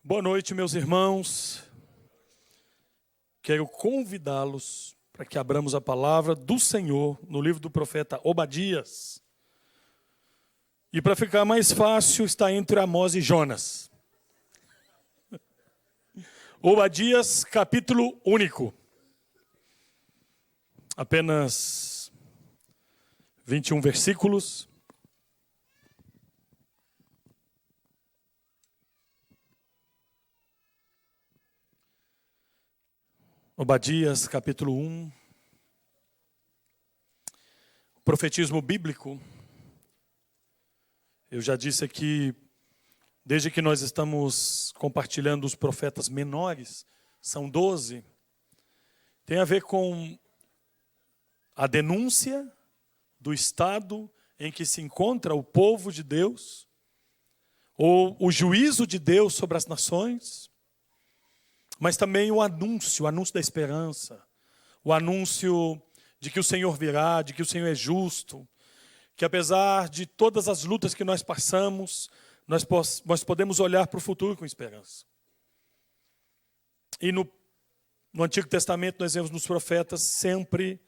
Boa noite, meus irmãos. Quero convidá-los para que abramos a palavra do Senhor no livro do profeta Obadias. E para ficar mais fácil, está entre Amós e Jonas. Obadias, capítulo único. Apenas 21 versículos. Obadias, capítulo 1. O profetismo bíblico. Eu já disse aqui, desde que nós estamos compartilhando os profetas menores, são 12, tem a ver com a denúncia do estado em que se encontra o povo de Deus, ou o juízo de Deus sobre as nações, mas também o anúncio da esperança, o anúncio de que o Senhor virá, de que o Senhor é justo, que apesar de todas as lutas que nós passamos, nós podemos olhar para o futuro com esperança. E no Antigo Testamento nós vemos nos profetas sempre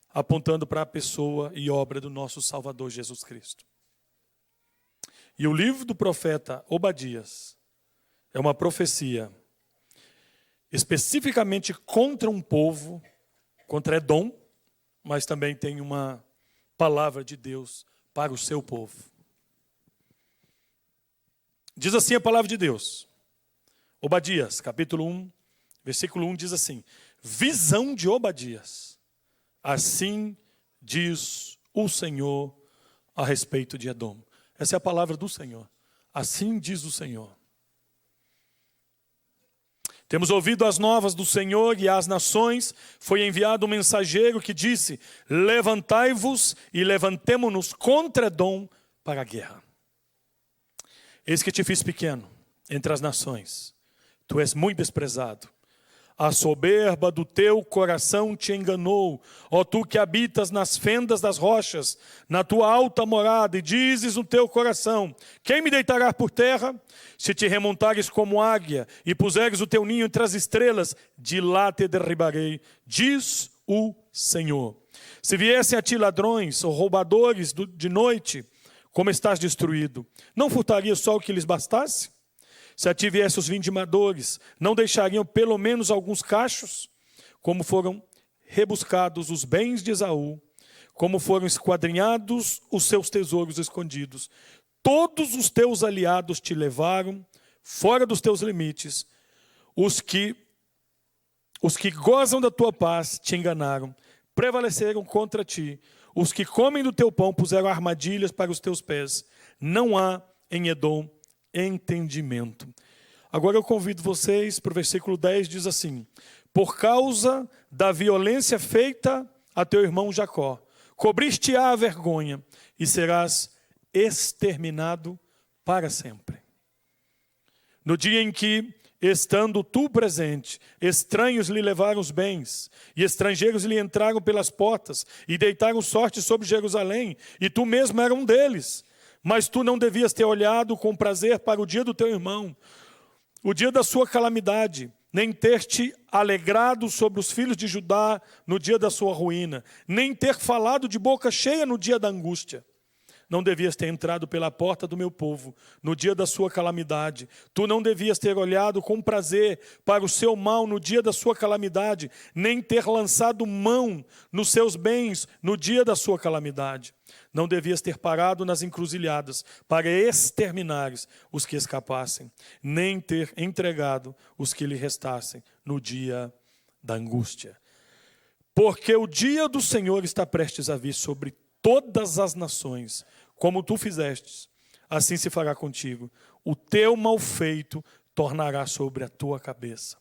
apontando para a pessoa e obra do nosso Salvador Jesus Cristo. E o livro do profeta Obadias é uma profecia especificamente contra um povo, contra Edom, mas também tem uma palavra de Deus para o seu povo. Diz assim a palavra de Deus. Obadias, capítulo 1, versículo 1 diz assim: visão de Obadias. Assim diz o Senhor a respeito de Edom. Essa é a palavra do Senhor. Assim diz o Senhor. Temos ouvido as novas do Senhor e às nações foi enviado um mensageiro que disse: levantai-vos e levantemo-nos contra Edom para a guerra. Eis que te fiz pequeno entre as nações, tu és muito desprezado. A soberba do teu coração te enganou, ó tu que habitas nas fendas das rochas, na tua alta morada, e dizes no teu coração: quem me deitará por terra? Se te remontares como águia e puseres o teu ninho entre as estrelas, de lá te derribarei, diz o Senhor. Se viessem a ti ladrões ou roubadores de noite, como estás destruído, não furtarias só o que lhes bastasse? Se a ti viessem os vindimadores, não deixariam pelo menos alguns cachos? Como foram rebuscados os bens de Esaú, como foram esquadrinhados os seus tesouros escondidos. Todos os teus aliados te levaram fora dos teus limites. Os que gozam da tua paz te enganaram, prevaleceram contra ti. Os que comem do teu pão puseram armadilhas para os teus pés. Não há em Edom entendimento. Agora eu convido vocês para o versículo 10, diz assim: por causa da violência feita a teu irmão Jacó, cobriste-á a vergonha e serás exterminado para sempre. No dia em que, estando tu presente, estranhos lhe levaram os bens, e estrangeiros lhe entraram pelas portas, e deitaram sorte sobre Jerusalém, e tu mesmo era um deles. Mas tu não devias ter olhado com prazer para o dia do teu irmão, o dia da sua calamidade, nem ter te alegrado sobre os filhos de Judá no dia da sua ruína, nem ter falado de boca cheia no dia da angústia. Não devias ter entrado pela porta do meu povo no dia da sua calamidade. Tu não devias ter olhado com prazer para o seu mal no dia da sua calamidade, nem ter lançado mão nos seus bens no dia da sua calamidade. Não devias ter parado nas encruzilhadas para exterminares os que escapassem, nem ter entregado os que lhe restassem no dia da angústia. Porque o dia do Senhor está prestes a vir sobre todas as nações, como tu fizestes, assim se fará contigo. O teu mal feito tornará sobre a tua cabeça.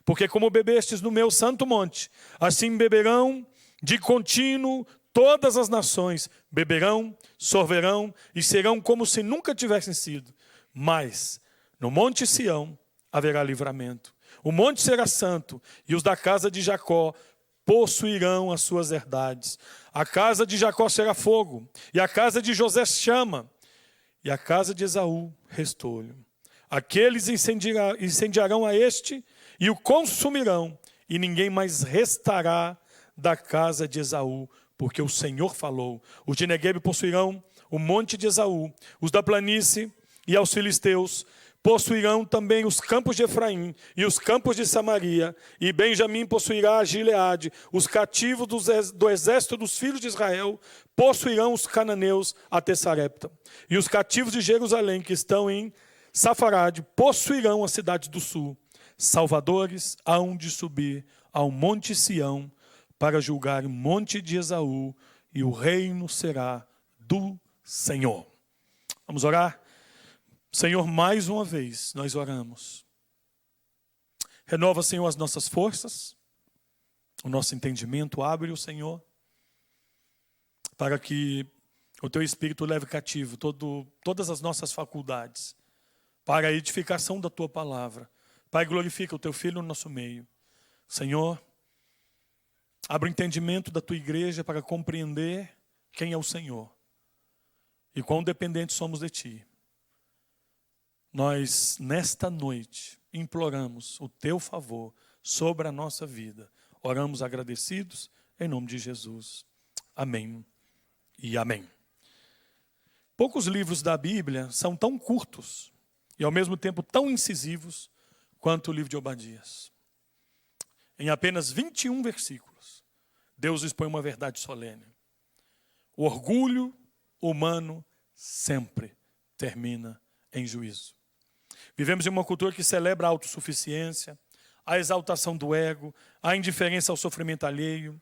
Porque como bebestes no meu santo monte, assim beberão de contínuo todas as nações, beberão, sorverão e serão como se nunca tivessem sido. Mas no monte Sião haverá livramento. O monte será santo e os da casa de Jacó possuirão as suas herdades. A casa de Jacó será fogo, e a casa de José chama, e a casa de Esaú restolho. Aqueles incendiarão a este e o consumirão, e ninguém mais restará da casa de Esaú, porque o Senhor falou. Os de Neguebe possuirão o monte de Esaú, os da planície e aos filisteus possuirão também os campos de Efraim e os campos de Samaria, e Benjamim possuirá a Gileade. Os cativos do exército dos filhos de Israel possuirão os cananeus até Sarepta. E os cativos de Jerusalém, que estão em Safarade, possuirão a cidade do sul. Salvadores hão de subir ao monte Sião para julgar o monte de Esaú, e o reino será do Senhor. Vamos orar? Senhor, mais uma vez nós oramos. Renova, Senhor, as nossas forças, o nosso entendimento, abre-o, Senhor, para que o Teu Espírito leve cativo todas as nossas faculdades, para a edificação da Tua palavra. Pai, glorifica o Teu Filho no nosso meio. Senhor, abre o entendimento da Tua igreja para compreender quem é o Senhor e quão dependentes somos de Ti. Nós, nesta noite, imploramos o Teu favor sobre a nossa vida. Oramos agradecidos em nome de Jesus. Amém e amém. Poucos livros da Bíblia são tão curtos e ao mesmo tempo tão incisivos quanto o livro de Obadias. Em apenas 21 versículos, Deus expõe uma verdade solene. O orgulho humano sempre termina em juízo. Vivemos em uma cultura que celebra a autossuficiência, a exaltação do ego, a indiferença ao sofrimento alheio.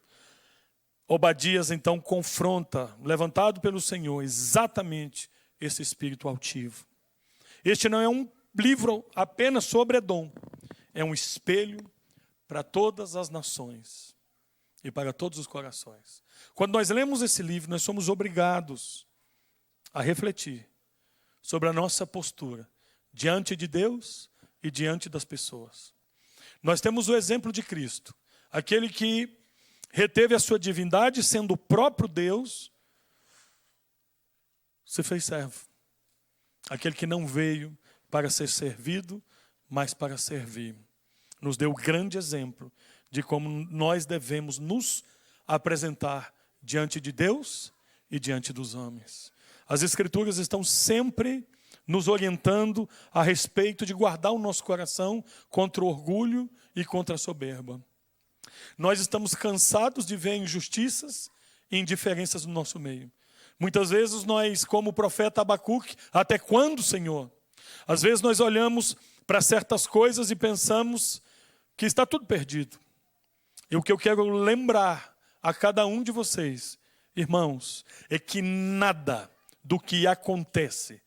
Obadias, então, confronta, levantado pelo Senhor, exatamente esse espírito altivo. Este não é um livro apenas sobre Edom, é um espelho para todas as nações e para todos os corações. Quando nós lemos esse livro, nós somos obrigados a refletir sobre a nossa postura diante de Deus e diante das pessoas. Nós temos o exemplo de Cristo, aquele que reteve a sua divindade, sendo o próprio Deus, se fez servo. Aquele que não veio para ser servido, mas para servir. Nos deu grande exemplo de como nós devemos nos apresentar diante de Deus e diante dos homens. As Escrituras estão sempre nos orientando a respeito de guardar o nosso coração contra o orgulho e contra a soberba. Nós estamos cansados de ver injustiças e indiferenças no nosso meio. Muitas vezes nós, como o profeta Abacuque, até quando, Senhor? Às vezes nós olhamos para certas coisas e pensamos que está tudo perdido. E o que eu quero lembrar a cada um de vocês, irmãos, é que nada do que acontece,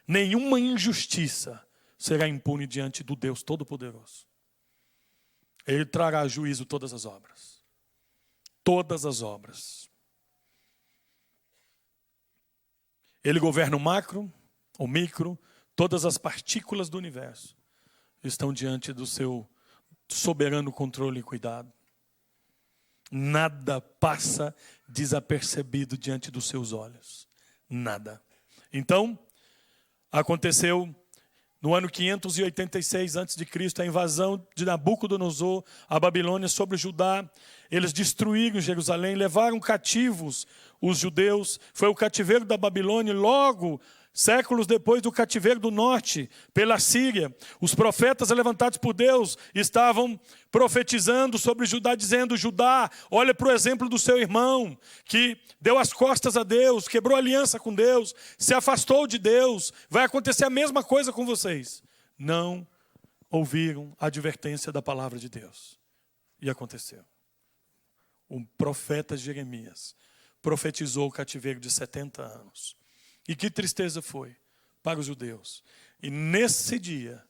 nenhuma injustiça será impune diante do Deus Todo-Poderoso. Ele trará a juízo todas as obras. Todas as obras. Ele governa o macro, o micro, todas as partículas do universo estão diante do seu soberano controle e cuidado. Nada passa desapercebido diante dos seus olhos. Nada. Então, aconteceu no ano 586 a.C., a invasão de Nabucodonosor à Babilônia sobre Judá. Eles destruíram Jerusalém, levaram cativos os judeus. Foi o cativeiro da Babilônia, logo, séculos depois do cativeiro do norte, pela Síria. Os profetas levantados por Deus estavam profetizando sobre Judá, dizendo: Judá, olha para o exemplo do seu irmão, que deu as costas a Deus, quebrou aliança com Deus, se afastou de Deus. Vai acontecer a mesma coisa com vocês. Não ouviram a advertência da palavra de Deus. E aconteceu. O profeta Jeremias profetizou o cativeiro de 70 anos. E que tristeza foi para os judeus. E nesse dia,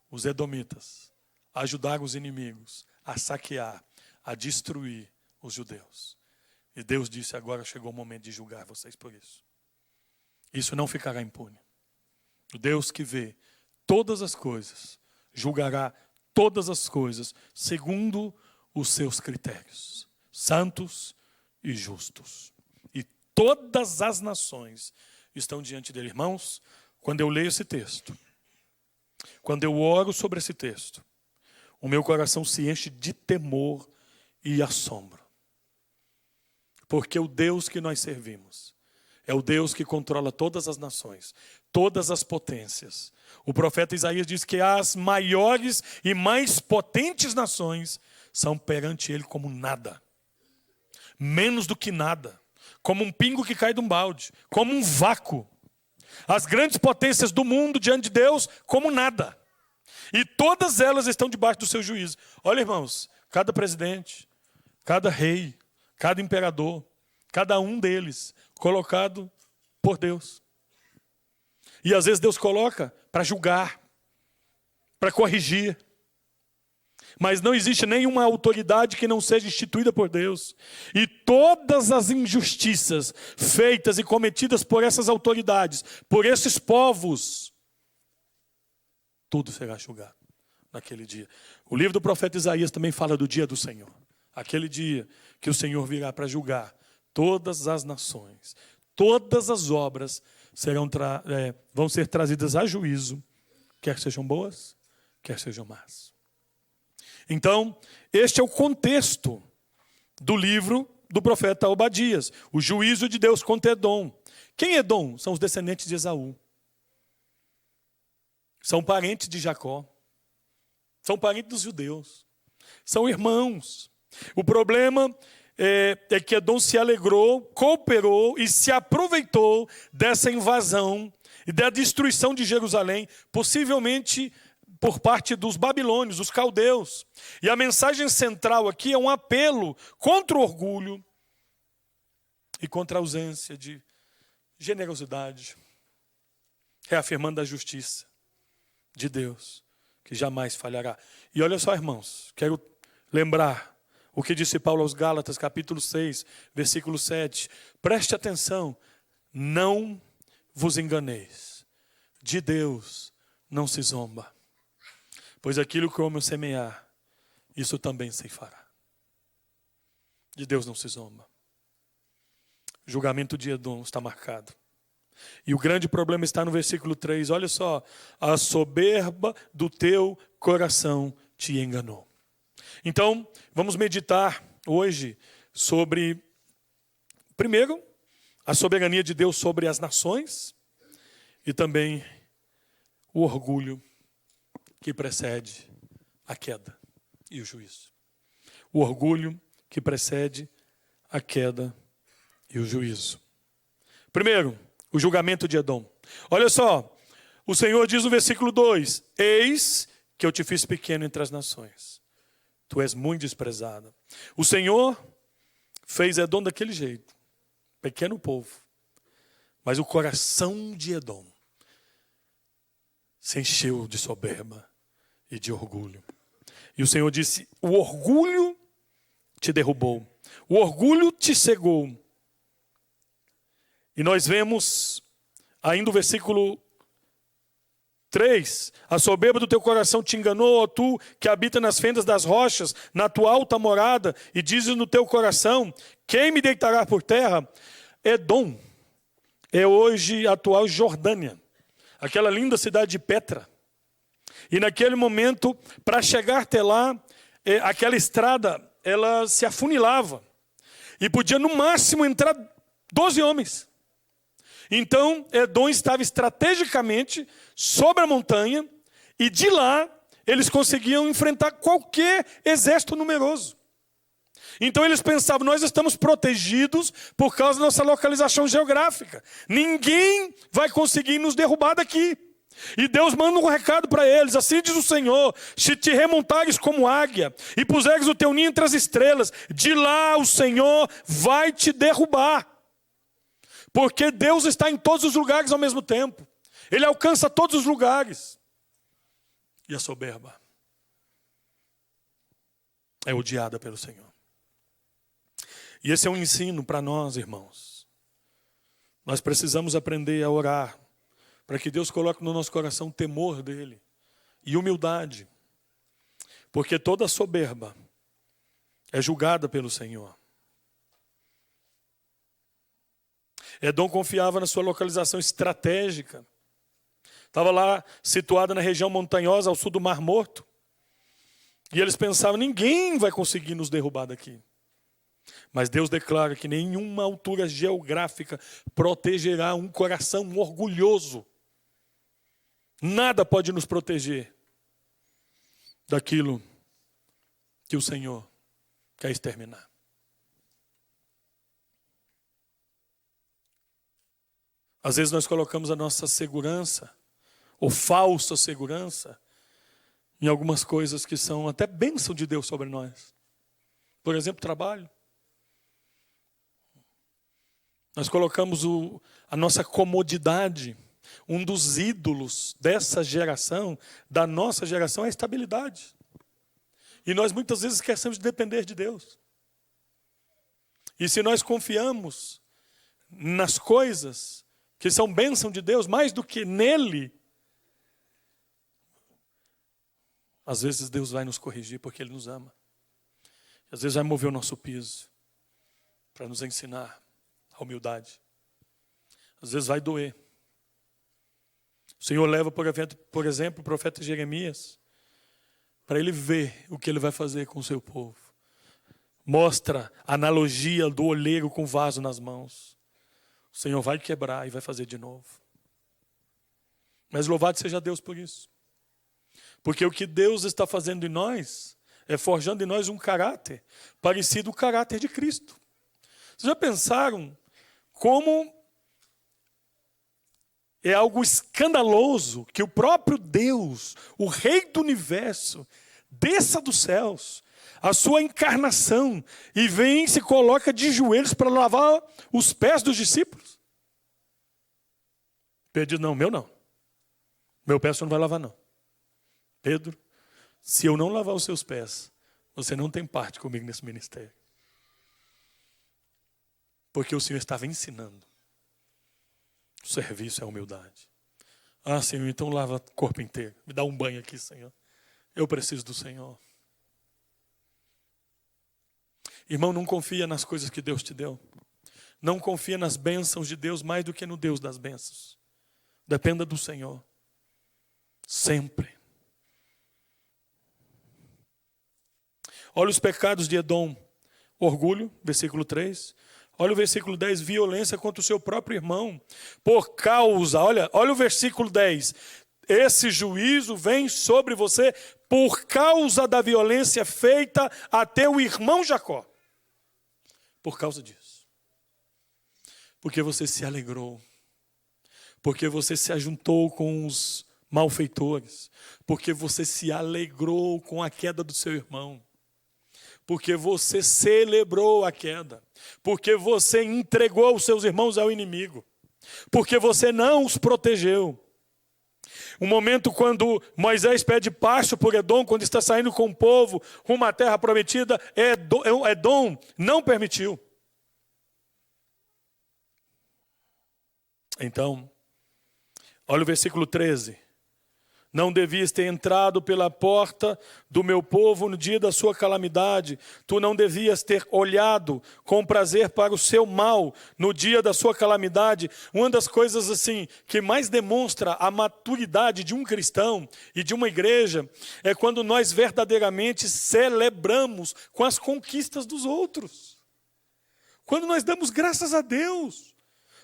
os edomitas ajudaram os inimigos a saquear, a destruir os judeus. E Deus disse: agora chegou o momento de julgar vocês por isso. Isso não ficará impune. O Deus que vê todas as coisas, julgará todas as coisas segundo os seus critérios, santos e justos. E todas as nações estão diante dele. Irmãos, quando eu leio esse texto, quando eu oro sobre esse texto, o meu coração se enche de temor e assombro. Porque o Deus que nós servimos é o Deus que controla todas as nações, todas as potências. O profeta Isaías diz que as maiores e mais potentes nações são perante ele como nada. Menos do que nada. Como um pingo que cai de um balde. Como um vácuo. As grandes potências do mundo diante de Deus como nada. E todas elas estão debaixo do seu juízo. Olha, irmãos, cada presidente, cada rei, cada imperador, cada um deles colocado por Deus. E às vezes Deus coloca para julgar, para corrigir. Mas não existe nenhuma autoridade que não seja instituída por Deus. E todas as injustiças feitas e cometidas por essas autoridades, por esses povos, tudo será julgado naquele dia. O livro do profeta Isaías também fala do dia do Senhor. Aquele dia que o Senhor virá para julgar todas as nações. Todas as obras vão ser trazidas a juízo, quer sejam boas, quer sejam más. Então, este é o contexto do livro do profeta Obadias. O juízo de Deus contra Edom. Quem é Edom? São os descendentes de Esaú. São parentes de Jacó. São parentes dos judeus. São irmãos. O problema é que Edom se alegrou, cooperou e se aproveitou dessa invasão e da destruição de Jerusalém, possivelmente por parte dos babilônios, dos caldeus. E a mensagem central aqui é um apelo contra o orgulho e contra a ausência de generosidade, reafirmando a justiça de Deus, que jamais falhará. E olha só, irmãos, quero lembrar o que disse Paulo aos Gálatas, capítulo 6, versículo 7. Preste atenção, não vos enganeis, de Deus não se zomba, pois aquilo que o homem semear, isso também se fará. De Deus não se zomba. O julgamento de Edom está marcado. E o grande problema está no versículo 3. Olha só. A soberba do teu coração te enganou. Então, vamos meditar hoje sobre, primeiro, a soberania de Deus sobre as nações e também o orgulho que precede a queda e o juízo. O orgulho que precede a queda e o juízo. Primeiro, o julgamento de Edom. Olha só, o Senhor diz no versículo 2: Eis que eu te fiz pequeno entre as nações. Tu és muito desprezada. O Senhor fez Edom daquele jeito. Pequeno povo. Mas o coração de Edom se encheu de soberba e de orgulho. E o Senhor disse: o orgulho te derrubou. O orgulho te cegou. E nós vemos ainda o versículo 3. A soberba do teu coração te enganou, ó tu que habita nas fendas das rochas, na tua alta morada, e dizes no teu coração: quem me deitará por terra? Edom é hoje a atual Jordânia, aquela linda cidade de Petra. E naquele momento, para chegar até lá, aquela estrada, ela se afunilava. E podia no máximo entrar 12 homens. Então, Edom estava estrategicamente sobre a montanha, e de lá eles conseguiam enfrentar qualquer exército numeroso. Então eles pensavam: nós estamos protegidos por causa da nossa localização geográfica. Ninguém vai conseguir nos derrubar daqui. E Deus manda um recado para eles: assim diz o Senhor, se te remontares como águia e puseres o teu ninho entre as estrelas, de lá o Senhor vai te derrubar. Porque Deus está em todos os lugares ao mesmo tempo. Ele alcança todos os lugares. E a soberba é odiada pelo Senhor. E esse é um ensino para nós, irmãos. Nós precisamos aprender a orar para que Deus coloque no nosso coração temor dele e humildade. Porque toda soberba é julgada pelo Senhor. Edom confiava na sua localização estratégica. Estava lá situada na região montanhosa ao sul do Mar Morto. E eles pensavam, ninguém vai conseguir nos derrubar daqui. Mas Deus declara que nenhuma altura geográfica protegerá um coração orgulhoso. Nada pode nos proteger daquilo que o Senhor quer exterminar. Às vezes nós colocamos a nossa segurança, ou falsa segurança, em algumas coisas que são até bênção de Deus sobre nós. Por exemplo, trabalho. Nós colocamos a nossa comodidade. Um dos ídolos dessa geração, da nossa geração, é a estabilidade. E nós muitas vezes esquecemos de depender de Deus. E se nós confiamos nas coisas que são bênção de Deus, mais do que nele, às vezes Deus vai nos corrigir porque Ele nos ama. Às vezes vai mover o nosso piso para nos ensinar a humildade. Às vezes vai doer. O Senhor leva, por exemplo, o profeta Jeremias para ele ver o que ele vai fazer com o seu povo. Mostra a analogia do olheiro com o vaso nas mãos. O Senhor vai quebrar e vai fazer de novo. Mas louvado seja Deus por isso. Porque o que Deus está fazendo em nós é forjando em nós um caráter parecido com o caráter de Cristo. Vocês já pensaram como é algo escandaloso que o próprio Deus, o Rei do Universo, desça dos céus, a sua encarnação, e vem e se coloca de joelhos para lavar os pés dos discípulos? Pedro, não, meu não. Meu pé você não vai lavar não. Pedro, se eu não lavar os seus pés, você não tem parte comigo nesse ministério. Porque o Senhor estava ensinando. O serviço é a humildade. Ah, Senhor, então lava o corpo inteiro. Me dá um banho aqui, Senhor. Eu preciso do Senhor. Irmão, não confia nas coisas que Deus te deu. Não confia nas bênçãos de Deus mais do que no Deus das bênçãos. Dependa do Senhor. Sempre. Olha os pecados de Edom. Orgulho, versículo 3. Olha o versículo 10, violência contra o seu próprio irmão. Por causa, olha o versículo 10. Esse juízo vem sobre você por causa da violência feita a teu irmão Jacó. Por causa disso. Porque você se alegrou. Porque você se ajuntou com os malfeitores. Porque você se alegrou com a queda do seu irmão. Porque você celebrou a queda. Porque você entregou os seus irmãos ao inimigo. Porque você não os protegeu. Um momento quando Moisés pede pasto por Edom, quando está saindo com o povo rumo à terra prometida, Edom não permitiu. Então, olha o versículo 13. Não devias ter entrado pela porta do meu povo no dia da sua calamidade. Tu não devias ter olhado com prazer para o seu mal no dia da sua calamidade. Uma das coisas assim que mais demonstra a maturidade de um cristão e de uma igreja é quando nós verdadeiramente celebramos com as conquistas dos outros. Quando nós damos graças a Deus,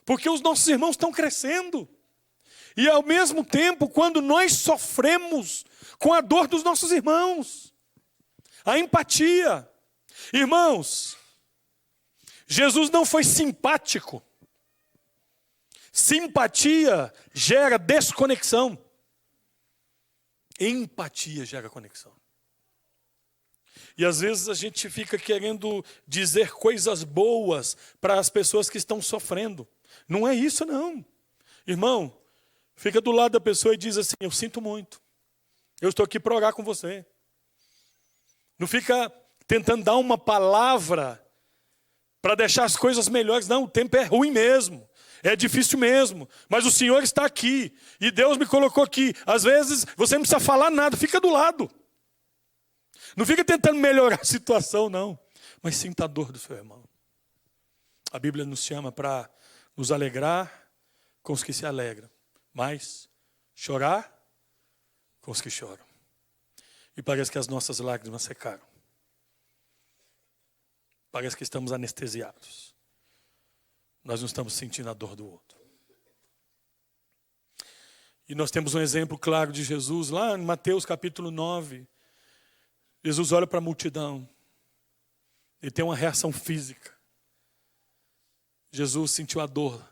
porque os nossos irmãos estão crescendo. E ao mesmo tempo, quando nós sofremos com a dor dos nossos irmãos, a empatia. Irmãos, Jesus não foi simpático. Simpatia gera desconexão. Empatia gera conexão. E às vezes a gente fica querendo dizer coisas boas para as pessoas que estão sofrendo. Não é isso não. Irmão, fica do lado da pessoa e diz assim, eu sinto muito. Eu estou aqui para orar com você. Não fica tentando dar uma palavra para deixar as coisas melhores. Não, o tempo é ruim mesmo. É difícil mesmo. Mas o Senhor está aqui. E Deus me colocou aqui. Às vezes você não precisa falar nada. Fica do lado. Não fica tentando melhorar a situação, não. Mas sinta a dor do seu irmão. A Bíblia nos chama para nos alegrar com os que se alegram. Mas chorar com os que choram. E parece que as nossas lágrimas secaram. Parece que estamos anestesiados. Nós não estamos sentindo a dor do outro. E nós temos um exemplo claro de Jesus, lá em Mateus capítulo 9. Jesus olha para a multidão. Ele tem uma reação física. Jesus sentiu a dor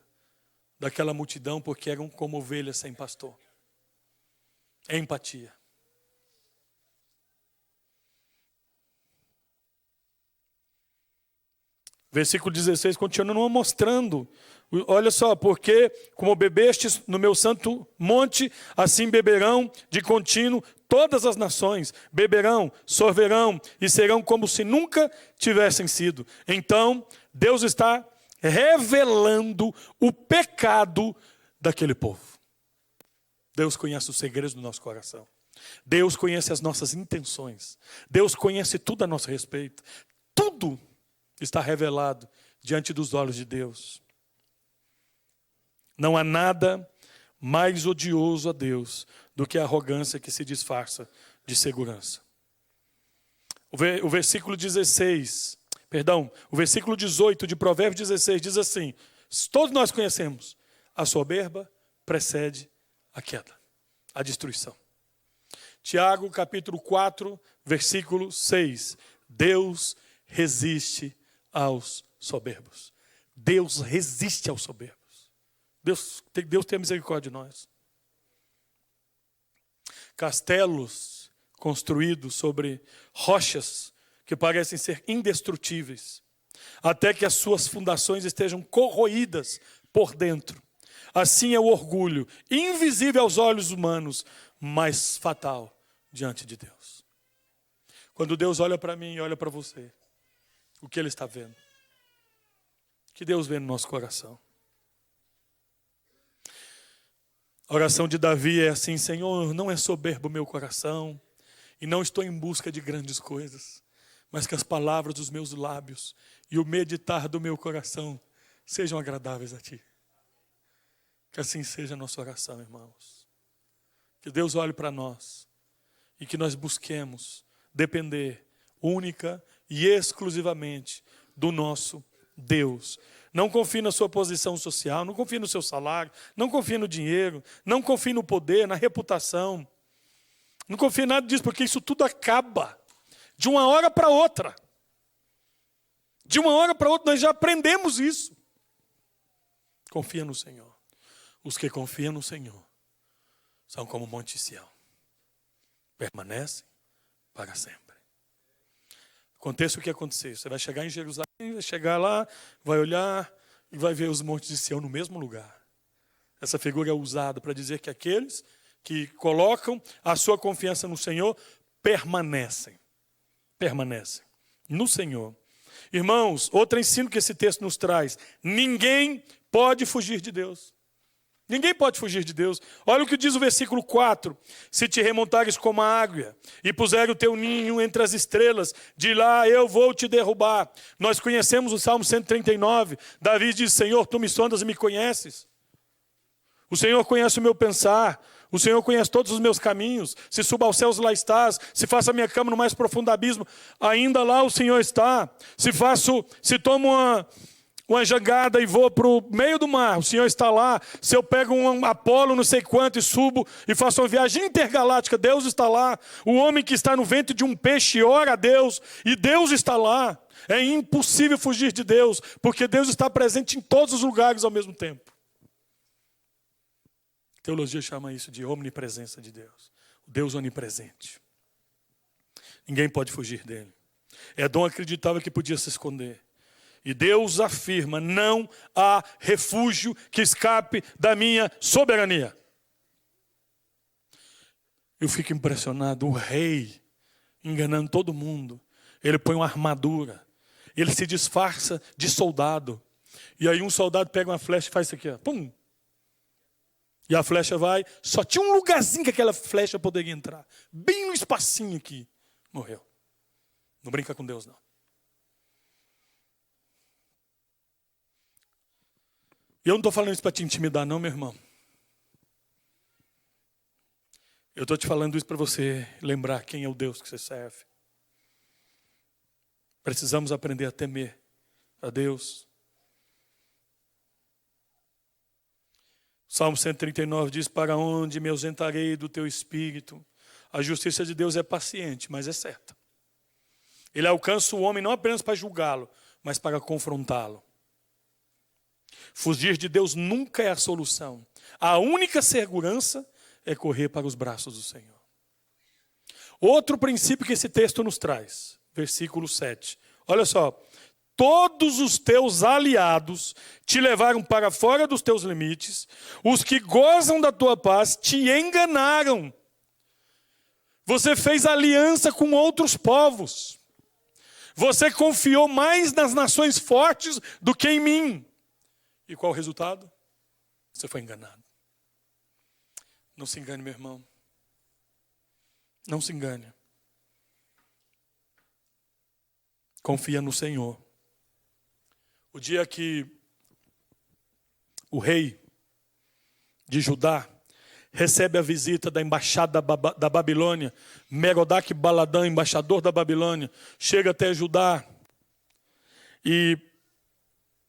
daquela multidão porque eram como ovelhas sem pastor. É empatia. Versículo 16 continua mostrando. Olha só, porque como bebestes no meu santo monte, assim beberão de contínuo todas as nações. Beberão, sorverão e serão como se nunca tivessem sido. Então, Deus está revelando o pecado daquele povo. Deus conhece os segredos do nosso coração. Deus conhece as nossas intenções. Deus conhece tudo a nosso respeito. Tudo está revelado diante dos olhos de Deus. Não há nada mais odioso a Deus do que a arrogância que se disfarça de segurança. O versículo 18 de Provérbios 16 diz assim: todos nós conhecemos, a soberba precede a queda, a destruição. Tiago capítulo 4, versículo 6. Deus resiste aos soberbos. Deus resiste aos soberbos. Deus tem misericórdia de nós. Castelos construídos sobre rochas que parecem ser indestrutíveis, até que as suas fundações estejam corroídas por dentro. Assim é o orgulho, invisível aos olhos humanos, mas fatal diante de Deus. Quando Deus olha para mim e olha para você, o que Ele está vendo? O que Deus vê no nosso coração? A oração de Davi é assim: Senhor, não é soberbo o meu coração, e não estou em busca de grandes coisas, mas que as palavras dos meus lábios e o meditar do meu coração sejam agradáveis a Ti. Que assim seja a nossa oração, irmãos. Que Deus olhe para nós e que nós busquemos depender única e exclusivamente do nosso Deus. Não confie na sua posição social, não confie no seu salário, não confie no dinheiro, não confie no poder, na reputação. Não confie em nada disso, porque isso tudo acaba de uma hora para outra. De uma hora para outra, nós já aprendemos isso. Confia no Senhor. Os que confiam no Senhor são como o Monte Sião. Permanecem para sempre. Aconteça o que acontecer, você vai chegar em Jerusalém, vai chegar lá, vai olhar e vai ver os montes de Sião no mesmo lugar. Essa figura é usada para dizer que aqueles que colocam a sua confiança no Senhor permanecem no Senhor. Irmãos, outro ensino que esse texto nos traz: ninguém pode fugir de Deus. Ninguém pode fugir de Deus. Olha o que diz o versículo 4. Se te remontares como a águia e puser o teu ninho entre as estrelas, de lá eu vou te derrubar. Nós conhecemos o Salmo 139. Davi diz: Senhor, tu me sondas e me conheces. O Senhor conhece o meu pensar. O Senhor conhece todos os meus caminhos. Se suba aos céus, lá estás. Se faço a minha cama no mais profundo abismo, ainda lá o Senhor está. Se tomo uma jangada e vou para o meio do mar, o Senhor está lá. Se eu pego um Apolo não sei quanto e subo e faço uma viagem intergaláctica, Deus está lá. O homem que está no ventre de um peixe ora a Deus e Deus está lá. É impossível fugir de Deus, porque Deus está presente em todos os lugares ao mesmo tempo. A teologia chama isso de omnipresença de Deus. O Deus onipresente. Ninguém pode fugir dele. Edom acreditava que podia se esconder. E Deus afirma: não há refúgio que escape da minha soberania. Eu fico impressionado, o rei, enganando todo mundo. Ele põe uma armadura, ele se disfarça de soldado. E aí um soldado pega uma flecha e faz isso aqui, ó, pum. E a flecha vai, só tinha um lugarzinho que aquela flecha poderia entrar. Bem no espacinho aqui, morreu. Não brinca com Deus, não. E eu não estou falando isso para te intimidar, não, meu irmão. Eu estou te falando isso para você lembrar quem é o Deus que você serve. Precisamos aprender a temer a Deus. Salmo 139 diz: para onde me ausentarei do teu espírito? A justiça de Deus é paciente, mas é certa. Ele alcança o homem não apenas para julgá-lo, mas para confrontá-lo. Fugir de Deus nunca é a solução. A única segurança é correr para os braços do Senhor. Outro princípio que esse texto nos traz, versículo 7. Olha só. Todos os teus aliados te levaram para fora dos teus limites. Os que gozam da tua paz te enganaram. Você fez aliança com outros povos. Você confiou mais nas nações fortes do que em mim. E qual o resultado? Você foi enganado. Não se engane, meu irmão. Não se engane. Confia no Senhor. O dia que o rei de Judá recebe a visita da embaixada da Babilônia, Merodach Baladã, embaixador da Babilônia, chega até Judá e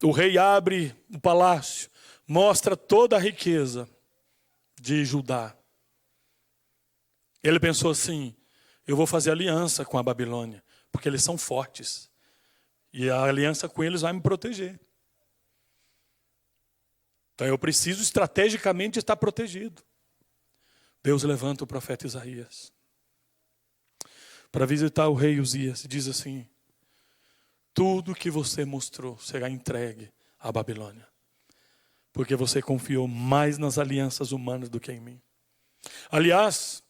o rei abre o palácio, mostra toda a riqueza de Judá. Ele pensou assim: eu vou fazer aliança com a Babilônia, porque eles são fortes. E a aliança com eles vai me proteger. Então eu preciso estrategicamente estar protegido. Deus levanta o profeta Isaías para visitar o rei Uzias e diz assim: tudo que você mostrou será entregue à Babilônia, porque você confiou mais nas alianças humanas do que em mim. Aliás,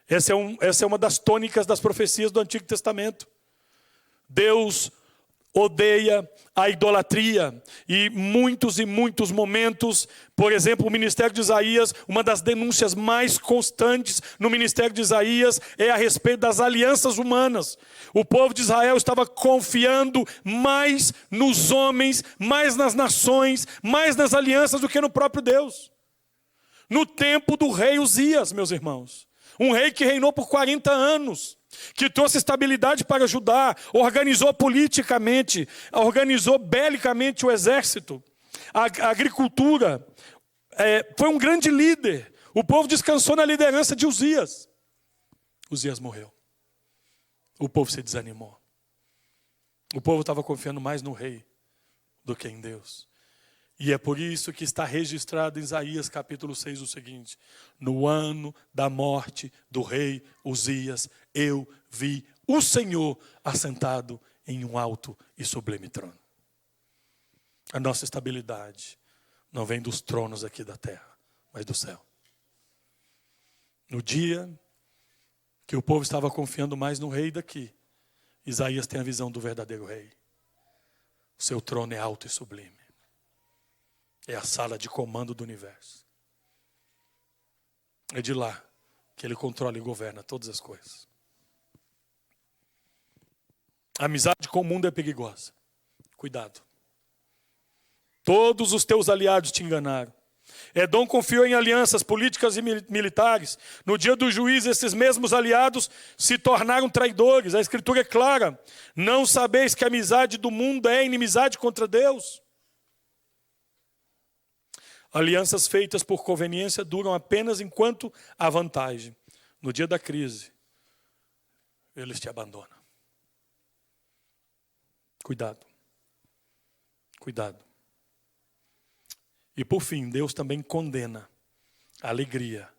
essa é uma das tônicas das profecias do Antigo Testamento. Deus odeia a idolatria. E muitos momentos, por exemplo, o ministério de Isaías, uma das denúncias mais constantes no ministério de Isaías é a respeito das alianças humanas. O povo de Israel estava confiando mais nos homens, mais nas nações, mais nas alianças do que no próprio Deus. No tempo do rei Uzias, meus irmãos, um rei que reinou por 40 anos, que trouxe estabilidade para Judá, organizou politicamente, organizou belicamente o exército, a agricultura, foi um grande líder. O povo descansou na liderança de Uzias. Uzias morreu. O povo se desanimou. O povo estava confiando mais no rei do que em Deus. E é por isso que está registrado em Isaías capítulo 6 o seguinte: no ano da morte do rei Uzias, eu vi o Senhor assentado em um alto e sublime trono. A nossa estabilidade não vem dos tronos aqui da terra, mas do céu. No dia que o povo estava confiando mais no rei daqui, Isaías tem a visão do verdadeiro rei. O seu trono é alto e sublime. É a sala de comando do universo. É de lá que ele controla e governa todas as coisas. A amizade com o mundo é perigosa. Cuidado. Todos os teus aliados te enganaram. Edom confiou em alianças políticas e militares. No dia do juízo, esses mesmos aliados se tornaram traidores. A Escritura é clara. Não sabeis que a amizade do mundo é inimizade contra Deus? Alianças feitas por conveniência duram apenas enquanto há vantagem. No dia da crise, eles te abandonam. Cuidado. Cuidado. E por fim, Deus também condena a alegria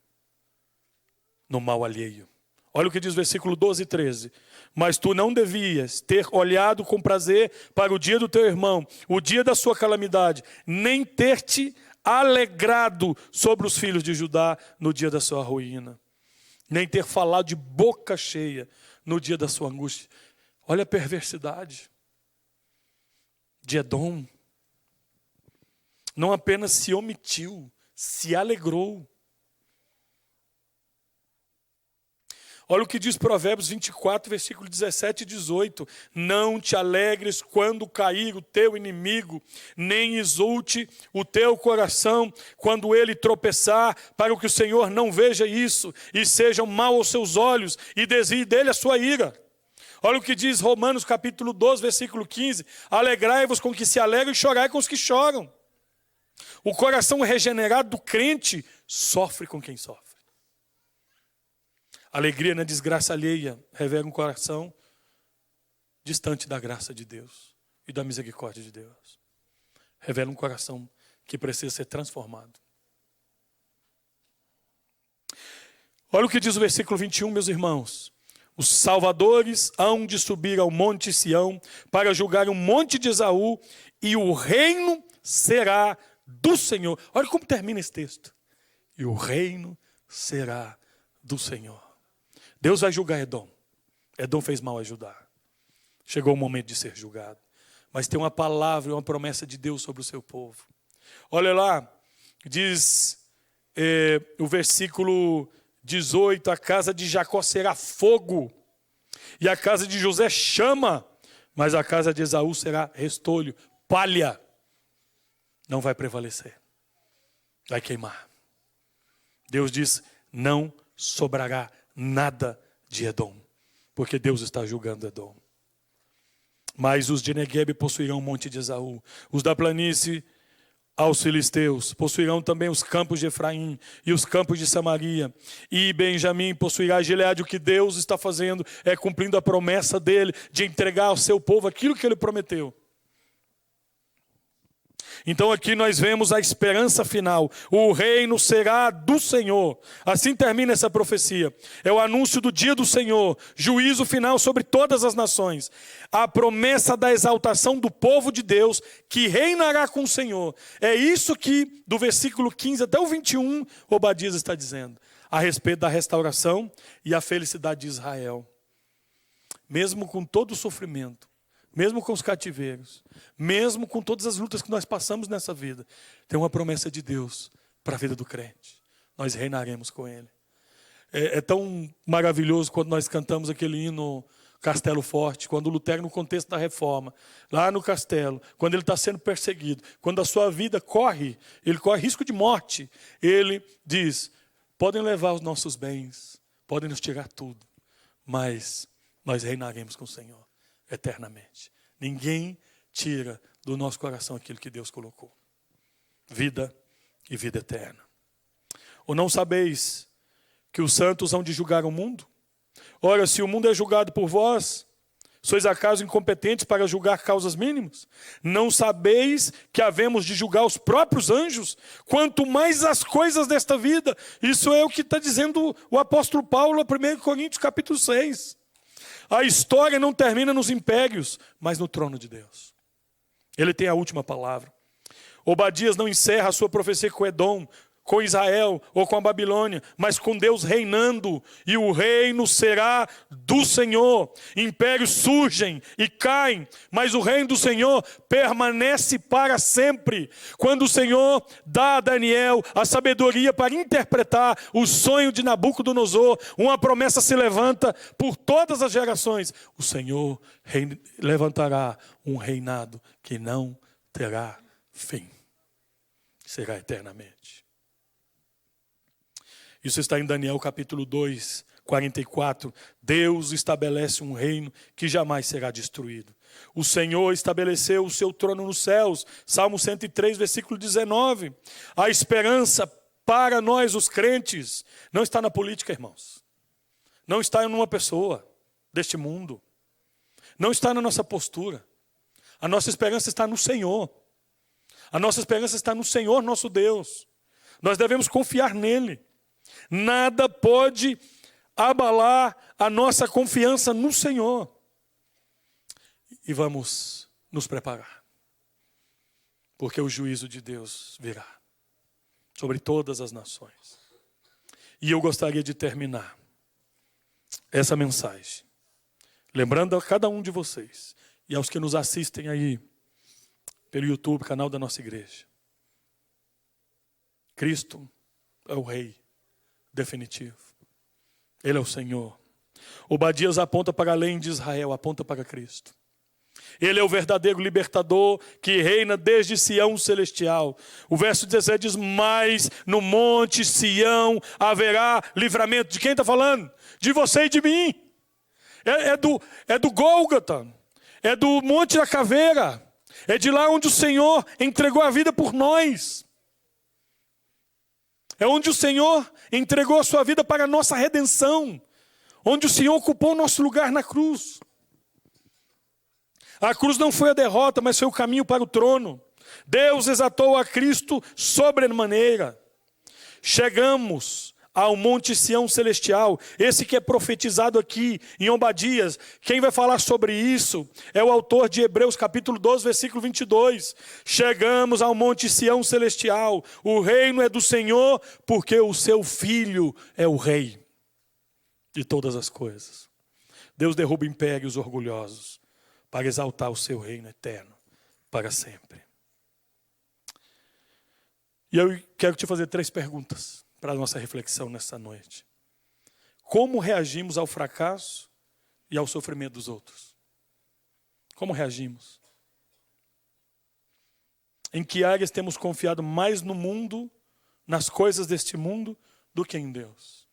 no mal alheio. Olha o que diz o versículo 12 e 13. Mas tu não devias ter olhado com prazer para o dia do teu irmão, o dia da sua calamidade, nem ter te alegrado sobre os filhos de Judá no dia da sua ruína, nem ter falado de boca cheia no dia da sua angústia. Olha a perversidade de Edom. Não apenas se omitiu, se alegrou. Olha o que diz Provérbios 24, versículo 17 e 18. Não te alegres quando cair o teu inimigo, nem exulte o teu coração quando ele tropeçar, para que o Senhor não veja isso, e sejam mal aos seus olhos, e desvie dele a sua ira. Olha o que diz Romanos capítulo 12, versículo 15. Alegrai-vos com que se alegram e chorai com os que choram. O coração regenerado do crente sofre com quem sofre. Alegria na desgraça alheia revela um coração distante da graça de Deus e da misericórdia de Deus. Revela um coração que precisa ser transformado. Olha o que diz o versículo 21, meus irmãos. Os salvadores hão de subir ao monte Sião para julgar o monte de Esaú, e o reino será do Senhor. Olha como termina esse texto. E o reino será do Senhor. Deus vai julgar Edom. Edom fez mal a Judá. Chegou o momento de ser julgado. Mas tem uma palavra, uma promessa de Deus sobre o seu povo. Olha lá, diz o versículo 18, a casa de Jacó será fogo, e a casa de José chama, mas a casa de Esaú será restolho, palha. Não vai prevalecer, vai queimar. Deus diz, não sobrará nada de Edom, porque Deus está julgando Edom. Mas os de Neguebe possuirão o monte de Esaú, os da planície aos filisteus, possuirão também os campos de Efraim e os campos de Samaria, e Benjamim possuirá Gileade. O que Deus está fazendo é cumprindo a promessa dele de entregar ao seu povo aquilo que ele prometeu. Então aqui nós vemos a esperança final. O reino será do Senhor. Assim termina essa profecia. É o anúncio do dia do Senhor, juízo final sobre todas as nações. A promessa da exaltação do povo de Deus que reinará com o Senhor. É isso que do versículo 15 até o 21 Obadias está dizendo. A respeito da restauração e a felicidade de Israel. Mesmo com todo o sofrimento, mesmo com os cativeiros, mesmo com todas as lutas que nós passamos nessa vida, tem uma promessa de Deus para a vida do crente. Nós reinaremos com Ele. É tão maravilhoso quando nós cantamos aquele hino Castelo Forte, quando Lutero, no contexto da reforma, lá no castelo, quando ele está sendo perseguido, quando a sua vida ele corre risco de morte, ele diz, podem levar os nossos bens, podem nos tirar tudo, mas nós reinaremos com o Senhor eternamente. Ninguém tira do nosso coração aquilo que Deus colocou. Vida e vida eterna. Ou não sabeis que os santos hão de julgar o mundo? Ora, se o mundo é julgado por vós, sois acaso incompetentes para julgar causas mínimas? Não sabeis que havemos de julgar os próprios anjos? Quanto mais as coisas desta vida. Isso é o que está dizendo o apóstolo Paulo, 1 Coríntios capítulo 6. A história não termina nos impérios, mas no trono de Deus. Ele tem a última palavra. Obadias não encerra a sua profecia com Edom, com Israel ou com a Babilônia, mas com Deus reinando, e o reino será do Senhor. Impérios surgem e caem, mas o reino do Senhor permanece para sempre. Quando o Senhor dá a Daniel a sabedoria para interpretar o sonho de Nabucodonosor, uma promessa se levanta por todas as gerações. O Senhor levantará um reinado que não terá fim. Será eternamente. Isso está em Daniel capítulo 2, 44. Deus estabelece um reino que jamais será destruído. O Senhor estabeleceu o seu trono nos céus. Salmo 103, versículo 19. A esperança para nós, os crentes, não está na política, irmãos. Não está em uma pessoa deste mundo. Não está na nossa postura. A nossa esperança está no Senhor. A nossa esperança está no Senhor, nosso Deus. Nós devemos confiar nele. Nada pode abalar a nossa confiança no Senhor. E vamos nos preparar, porque o juízo de Deus virá sobre todas as nações. E eu gostaria de terminar essa mensagem lembrando a cada um de vocês e aos que nos assistem aí pelo YouTube, canal da nossa igreja. Cristo é o Rei definitivo. Ele é o Senhor. Obadias aponta para a lei de Israel, aponta para Cristo. Ele é o verdadeiro libertador que reina desde Sião celestial. O verso 17 diz: mas no monte Sião haverá livramento. De quem está falando? De você e de mim. É do Gólgota. É do Monte da Caveira. É de lá onde o Senhor entregou a vida por nós. É onde o Senhor entregou a sua vida para a nossa redenção. Onde o Senhor ocupou o nosso lugar na cruz. A cruz não foi a derrota, mas foi o caminho para o trono. Deus exaltou a Cristo sobremaneira. Chegamos ao Monte Sião celestial, esse que é profetizado aqui em Obadias. Quem vai falar sobre isso é o autor de Hebreus capítulo 12, versículo 22. Chegamos ao Monte Sião celestial, o reino é do Senhor, porque o seu Filho é o Rei de todas as coisas. Deus derruba impérios orgulhosos, para exaltar o seu reino eterno, para sempre. E eu quero te fazer 3 perguntas para a nossa reflexão nessa noite. Como reagimos ao fracasso e ao sofrimento dos outros? Como reagimos? Em que áreas temos confiado mais no mundo, nas coisas deste mundo, do que em Deus?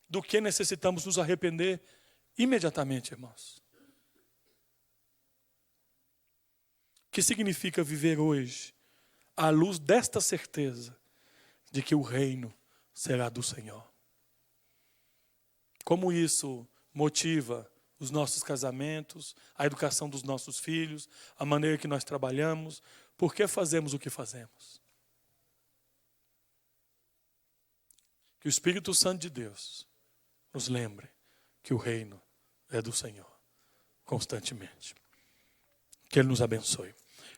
Do que necessitamos nos arrepender imediatamente, irmãos? O que significa viver hoje à luz desta certeza de que o reino será do Senhor? Como isso motiva os nossos casamentos, a educação dos nossos filhos, a maneira que nós trabalhamos? Por que fazemos o que fazemos? Que o Espírito Santo de Deus nos lembre que o reino é do Senhor constantemente. Que Ele nos abençoe.